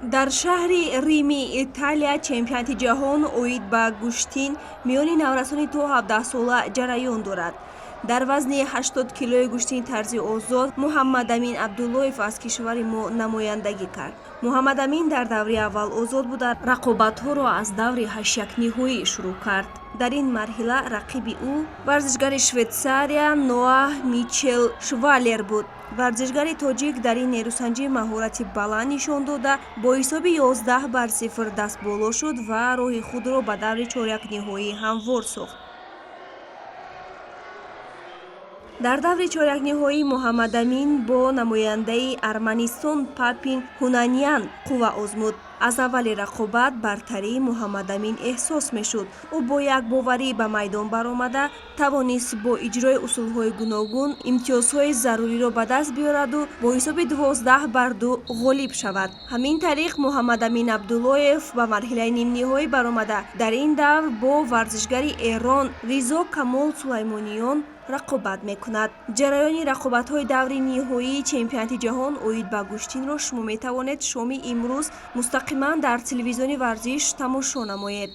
дар шаҳри Рими, Италия, чемпионати ҷаҳон оид ба гӯштин миёни наврасони то 17-сола ҷараён дорад. Дар вазни 80 килои гӯштини тарзи озод Муҳаммадамин Абдуллоев аз кишвари мо намояндагӣ кард. Муҳаммадамин дар даври аввал озод буда, рақобатҳоро аз даври ҳаштякниҳоӣ шурӯъ кард. дар ин марҳила рақиби ӯ варзишгари Швейтсария Ноах Мичел Швалер буд. варзишгари тоҷик дар ин нерӯсанҷӣ маҳорати баланд нишон дода, бо ҳисоби 11-0 даст боло шуд ва роҳи худро ба даври чорякниҳоӣ ҳамвор сохт. дар даври чорякниҳоӣ Муҳаммадамин бо намояндаи Арманистон Папин Ҳунанян қувва озмуд. аз аввали рақобат бартарии Муҳаммадамин эҳсос мешуд. ӯ бо якбоварӣ ба майдон баромада тавонист бо иҷрои усулҳои гуногун имтиёзҳои заруриро ба даст биёраду бо ҳисоби 12-2 ғолиб шавад. ҳамин тариқ Муҳаммадамин Абдуллоев ба марҳилаи нимниҳоӣ баромада, дар ин давр бо варзишгари Эрон Ризо Камол Сулаймониён рақобат мекунад. ҷараёни рақобатҳои даври ниҳоии чемпионати ҷаҳон оид ба гӯштинро шумо метавонед шоми имрӯз мустақиман дар телевизиони варзиш тамошо намоед.